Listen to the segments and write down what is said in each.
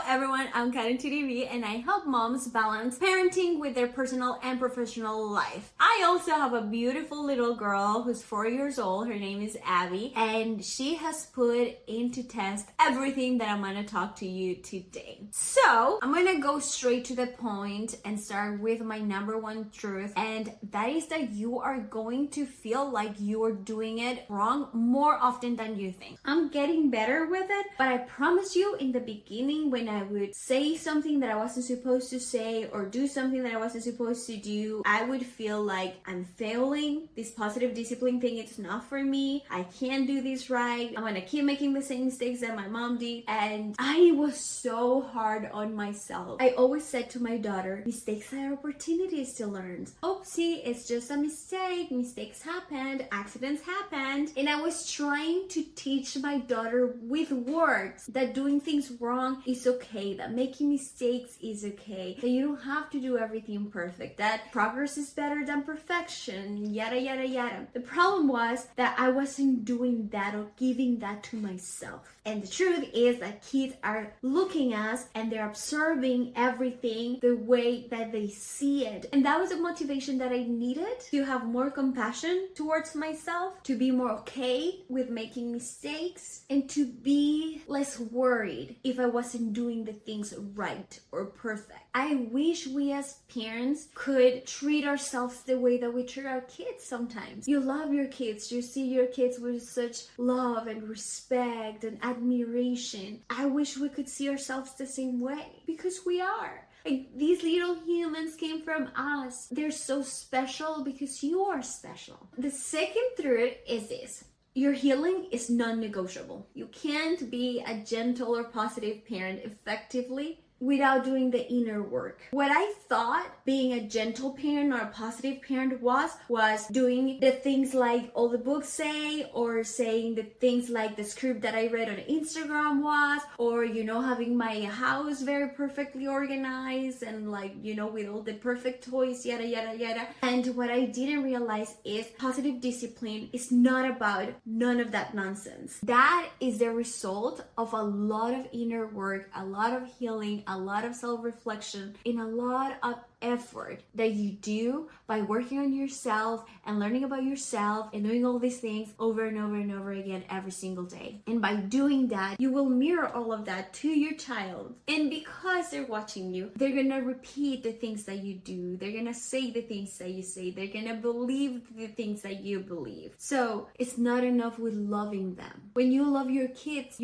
everyone, I'm Karen TV and I help moms balance parenting with their personal and professional life. I also have a beautiful little girl who's 4 years old. Her name is Abby and she has put into test everything that I'm gonna talk to you today. So I'm gonna go straight to the point and start with my number one truth, and that is that you are going to feel like you're doing it wrong more often than you think. I'm getting better with it, but I promise you in the beginning when I would say something that I wasn't supposed to say or do something that I wasn't supposed to do, I would feel like I'm failing. This positive discipline thing, it's not for me. I can't do this right. I'm gonna keep making the same mistakes that my mom did. And I was so hard on myself. I always said to my daughter, mistakes are opportunities to learn. Oopsie, it's just a mistake. Mistakes happened. Accidents happened. And I was trying to teach my daughter with words that doing things wrong is okay, that making mistakes is okay, that you don't have to do everything perfect, that progress is better than perfection, yada yada yada. The problem was that I wasn't doing that or giving that to myself. And the truth is that kids are looking at us and they're observing everything the way that they see it. And that was a motivation that I needed to have more compassion towards myself, to be more okay with making mistakes, and to be less worried if I wasn't doing the things right or perfect. I wish we as parents could treat ourselves the way that we treat our kids sometimes. You love your kids, you see your kids with such love and respect and admiration. I wish we could see ourselves the same way, because we are. Like, these little humans came from us. They're so special because you are special. The second truth is this: your healing is non-negotiable. You can't be a gentle or positive parent effectively without doing the inner work. What I thought being a gentle parent or a positive parent was doing the things like all the books say, or saying the things like the script that I read on Instagram was, or, having my house very perfectly organized and with all the perfect toys, yada, yada, yada. And what I didn't realize is positive discipline is not about none of that nonsense. That is the result of a lot of inner work, a lot of healing, a lot of self-reflection, and a lot of effort that you do by working on yourself and learning about yourself and doing all these things over and over and over again every single day. And by doing that, you will mirror all of that to your child. And because they're watching you, they're gonna repeat the things that you do. They're gonna say the things that you say. They're gonna believe the things that you believe. So it's not enough with loving them. When you love your kids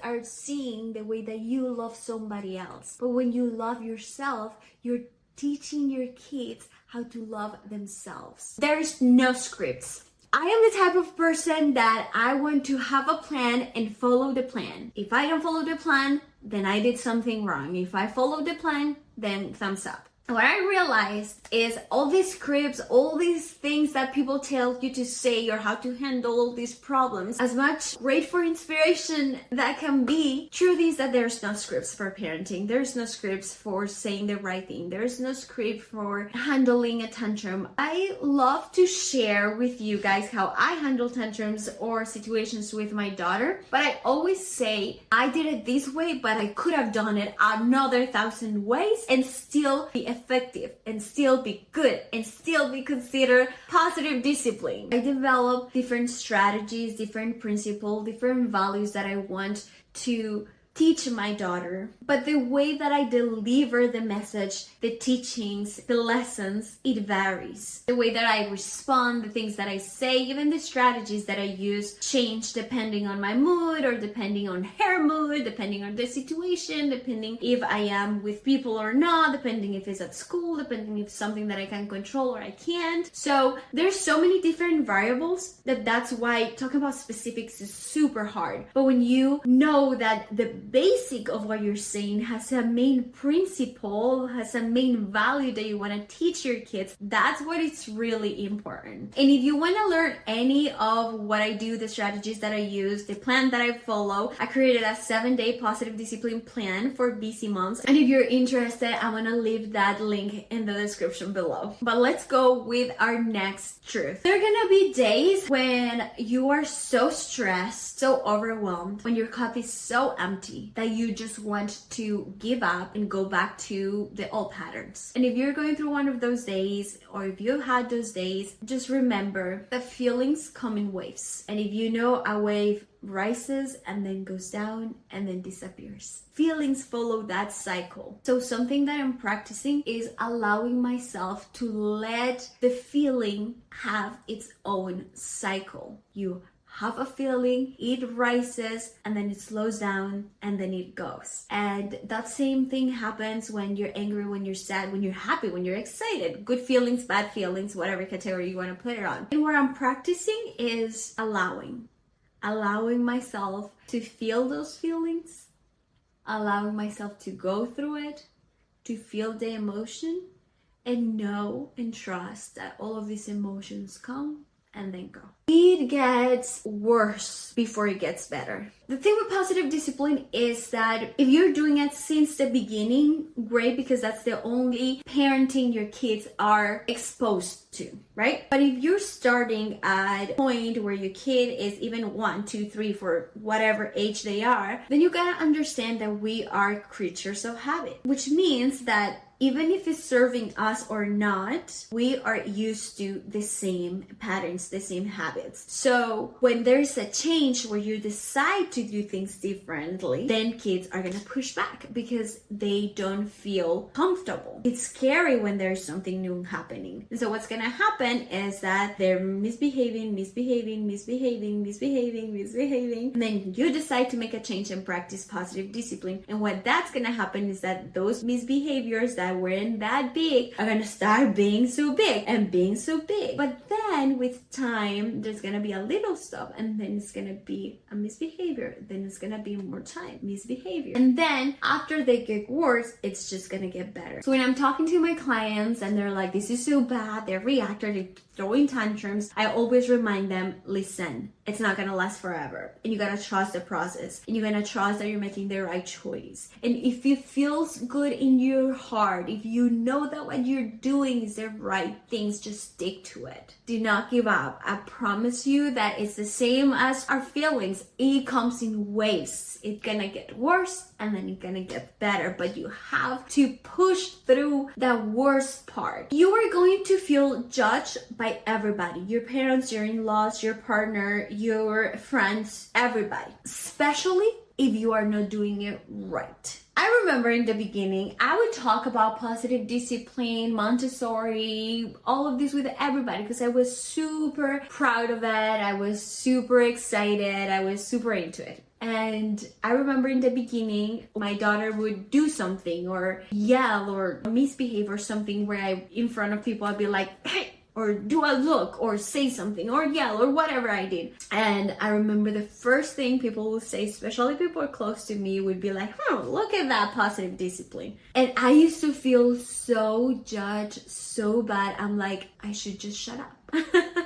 are seeing the way that you love somebody else. But when you love yourself, you're teaching your kids how to love themselves. There's no scripts. I am the type of person that I want to have a plan and follow the plan. If I don't follow the plan, then I did something wrong. If I follow the plan, then thumbs up. What I realized is all these scripts, all these things that people tell you to say or how to handle all these problems, as much great for inspiration that can be, truth is that there's no scripts for parenting. There's no scripts for saying the right thing. There's no script for handling a tantrum. I love to share with you guys how I handle tantrums or situations with my daughter, but I always say I did it this way, but I could have done it another 1,000 ways and still be effective and still be good and still be considered positive discipline. I develop different strategies, different principles, different values that I want to teach my daughter, but the way that I deliver the message, the teachings, the lessons, it varies. The way that I respond, the things that I say, even the strategies that I use change depending on my mood or depending on her mood, depending on the situation, depending if I am with people or not, depending if it's at school, depending if it's something that I can control or I can't. So there's so many different variables that's why talking about specifics is super hard. But when you know that the basic of what you're saying has a main principle, has a main value that you want to teach your kids, that's what is really important. And if you want to learn any of what I do, the strategies that I use, the plan that I follow, I created a 7-day positive discipline plan for busy moms. And if you're interested, I'm going to leave that link in the description below. But let's go with our next truth. There are going to be days when you are so stressed, so overwhelmed, when your cup is so empty, empty, that you just want to give up and go back to the old patterns. And if you're going through one of those days, or if you've had those days, just remember that feelings come in waves. And if you know, a wave rises and then goes down and then disappears. Feelings follow that cycle. So something that I'm practicing is allowing myself to let the feeling have its own cycle. You have a feeling, it rises, and then it slows down, and then it goes. And that same thing happens when you're angry, when you're sad, when you're happy, when you're excited. Good feelings, bad feelings, whatever category you want to put it on. And what I'm practicing is allowing myself to feel those feelings, allowing myself to go through it, to feel the emotion, and know and trust that all of these emotions come and then go. It gets worse before it gets better. The thing with positive discipline is that if you're doing it since the beginning, great, because that's the only parenting your kids are exposed to, right? But if you're starting at a point where your kid is even 1, 2, 3, 4, whatever age they are, then you gotta understand that we are creatures of habit, which means that even if it's serving us or not, we are used to the same patterns, the same habits. So when there's a change where you decide to do things differently, then kids are gonna push back because they don't feel comfortable. It's scary when there's something new happening. And so what's gonna happen is that they're misbehaving, and then you decide to make a change and practice positive discipline. And what that's gonna happen is that those misbehaviors that weren't that big are gonna start being so big and being so big. But then with time, there's gonna be a little stuff, and then it's gonna be a misbehavior. Then it's gonna be more time, misbehavior. And then after they get worse, it's just gonna get better. So when I'm talking to my clients and they're like, this is so bad, they're reacting, they're throwing tantrums, I always remind them, listen, it's not gonna last forever. And you gotta trust the process. And you gotta trust that you're making the right choice. And if it feels good in your heart, if you know that what you're doing is the right things, just stick to it. Do not give up. I promise you that it's the same as our feelings. It comes in waves. It's gonna get worse and then it's gonna get better. But you have to push through the worst part. You are going to feel judged by everybody. Your parents, your in-laws, your partner, your friends, everybody. Especially if you are not doing it right. I remember in the beginning, I would talk about positive discipline, Montessori, all of this with everybody because I was super proud of it. I was super excited. I was super into it. And I remember in the beginning, my daughter would do something or yell or misbehave or something where in front of people, I'd be like, hey, or do a look or say something or yell or whatever I did. And I remember the first thing people would say, especially people close to me, would be like, look at that positive discipline. And I used to feel so judged, so bad. I'm like, I should just shut up.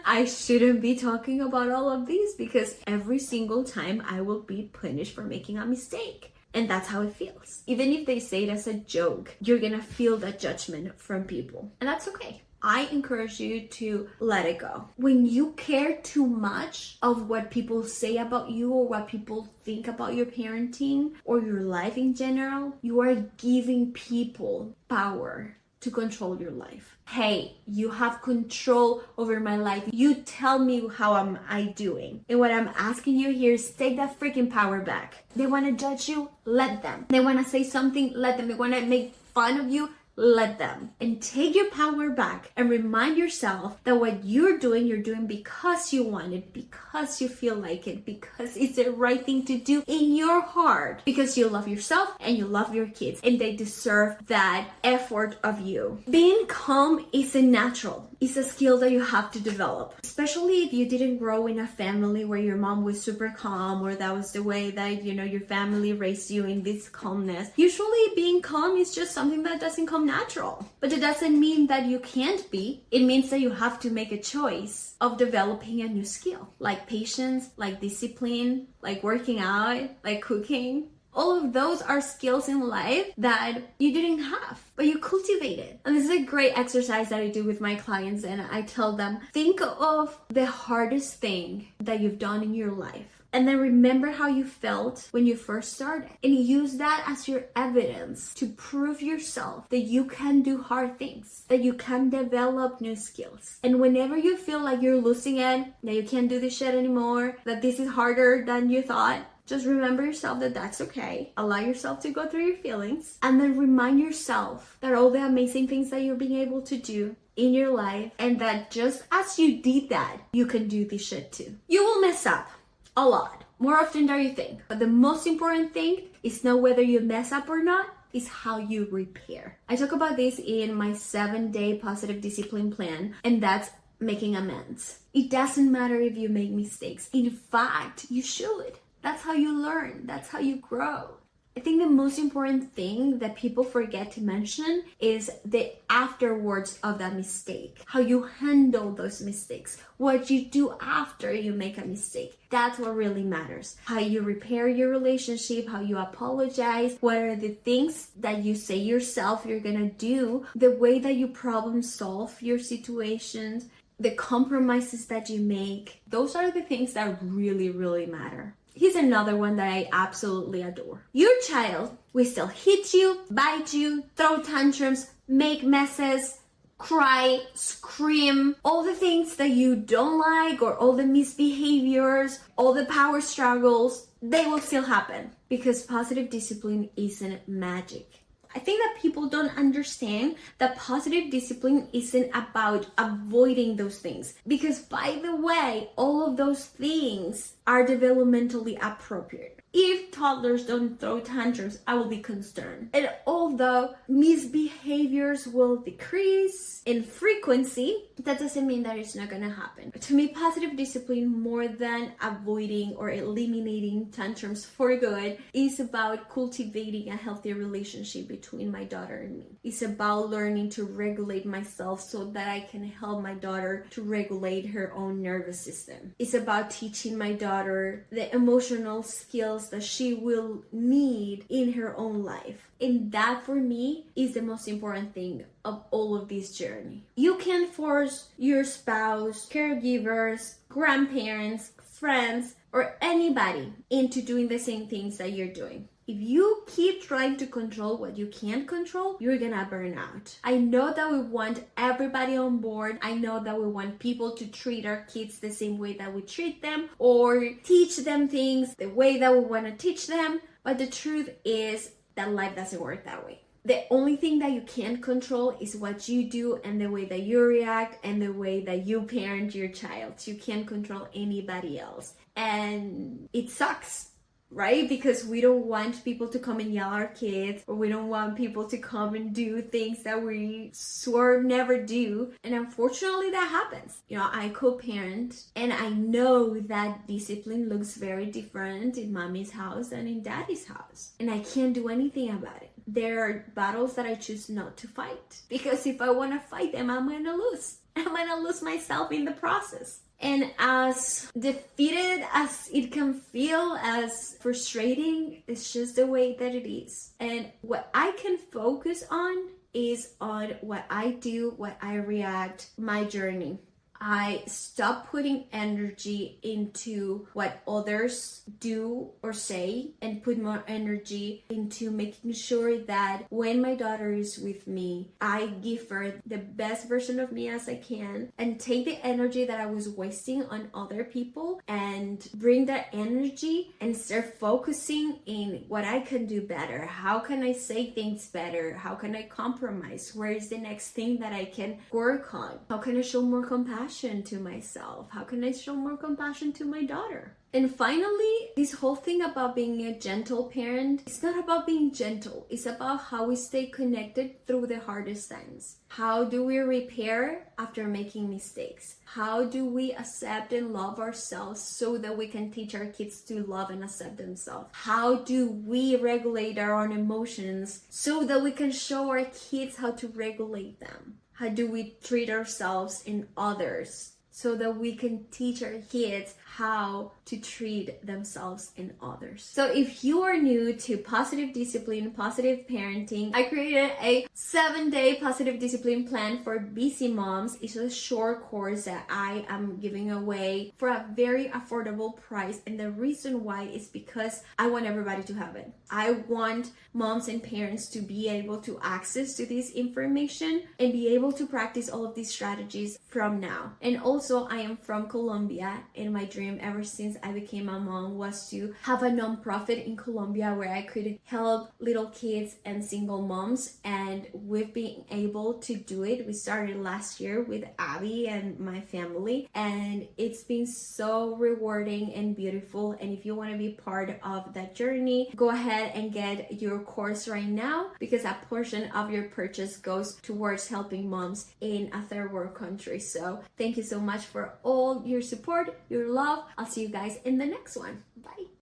I shouldn't be talking about all of these because every single time I will be punished for making a mistake. And that's how it feels. Even if they say it as a joke, you're gonna feel that judgment from people. And that's okay. I encourage you to let it go. When you care too much of what people say about you or what people think about your parenting or your life in general, you are giving people power to control your life. Hey, you have control over my life. You tell me how am I doing. And what I'm asking you here is take that freaking power back. They want to judge you, let them. They want to say something, let them. They want to make fun of you, let them. And take your power back and remind yourself that what you're doing because you want it, because you feel like it, because it's the right thing to do in your heart, because you love yourself and you love your kids and they deserve that effort of you. Being calm is a natural. It's a skill that you have to develop, especially if you didn't grow in a family where your mom was super calm or that was the way that, your family raised you in this calmness. Usually being calm is just something that doesn't come natural, but it doesn't mean that you can't be. It means that you have to make a choice of developing a new skill, like patience, like discipline, like working out, like cooking. All of those are skills in life that you didn't have, but you cultivated. And this is a great exercise that I do with my clients, and I tell them, think of the hardest thing that you've done in your life. And then remember how you felt when you first started. And use that as your evidence to prove yourself that you can do hard things, that you can develop new skills. And whenever you feel like you're losing it, that you can't do this shit anymore, that this is harder than you thought, just remember yourself that that's okay. Allow yourself to go through your feelings. And then remind yourself that all the amazing things that you're being able to do in your life, and that just as you did that, you can do this shit too. You will mess up a lot, more often than you think. But the most important thing is not whether you mess up or not, is how you repair. I talk about this in my 7-day positive discipline plan, and that's making amends. It doesn't matter if you make mistakes. In fact, you should. That's how you learn. That's how you grow. I think the most important thing that people forget to mention is the afterwards of that mistake. How you handle those mistakes. What you do after you make a mistake. That's what really matters. How you repair your relationship, how you apologize, what are the things that you say yourself you're gonna do, the way that you problem solve your situations, the compromises that you make. Those are the things that really, really matter. Here's another one that I absolutely adore. Your child will still hit you, bite you, throw tantrums, make messes, cry, scream, all the things that you don't like, or all the misbehaviors, all the power struggles, they will still happen because positive discipline isn't magic. I think that people don't understand that positive discipline isn't about avoiding those things. Because by the way, all of those things are developmentally appropriate. If toddlers don't throw tantrums, I will be concerned. And although misbehaviors will decrease in frequency, that doesn't mean that it's not gonna happen. To me, positive discipline, more than avoiding or eliminating tantrums for good, is about cultivating a healthy relationship between my daughter and me. It's about learning to regulate myself so that I can help my daughter to regulate her own nervous system. It's about teaching my daughter the emotional skills that she will need in her own life. And that for me is the most important thing of all of this journey. You can force your spouse, caregivers, grandparents, friends, or anybody into doing the same things that you're doing. If you keep trying to control what you can't control, you're gonna burn out. I know that we want everybody on board. I know that we want people to treat our kids the same way that we treat them, or teach them things the way that we want to teach them. But the truth is that life doesn't work that way. The only thing that you can't control is what you do and the way that you react and the way that you parent your child. You can't control anybody else. And it sucks. Right? Because we don't want people to come and yell at our kids, or we don't want people to come and do things that we swore never do. And unfortunately that happens. You know, I co-parent, and I know that discipline looks very different in mommy's house and in daddy's house. And I can't do anything about it. There are battles that I choose not to fight. Because if I want to fight them, I'm going to lose. I'm going to lose myself in the process. And as defeated as it can feel, as frustrating, it's just the way that it is. And what I can focus on is on what I do, what I react, my journey. I stop putting energy into what others do or say, and put more energy into making sure that when my daughter is with me, I give her the best version of me as I can, and take the energy that I was wasting on other people and bring that energy and start focusing in what I can do better. How can I say things better? How can I compromise? Where is the next thing that I can work on? How can I show more compassion to myself? How can I show more compassion to my daughter? And finally, this whole thing about being a gentle parent, it's not about being gentle. It's about how we stay connected through the hardest times. How do we repair after making mistakes? How do we accept and love ourselves so that we can teach our kids to love and accept themselves? How do we regulate our own emotions so that we can show our kids how to regulate them? How do we treat ourselves and others so that we can teach our kids how to treat themselves and others. So if you are new to positive discipline, positive parenting, I created a 7-day positive discipline plan for busy moms. It's a short course that I am giving away for a very affordable price. And the reason why is because I want everybody to have it. I want moms and parents to be able to access to this information and be able to practice all of these strategies from now. And also, I am from Colombia, and my dream ever since I became a mom was to have a nonprofit in Colombia where I could help little kids and single moms, and we've been able to do it. We started last year with Abby and my family, and it's been so rewarding and beautiful. And if you want to be part of that journey, go ahead and get your course right now, because a portion of your purchase goes towards helping moms in a third world country. So thank you so much for all your support, your love. I'll see you guys in the next one. Bye.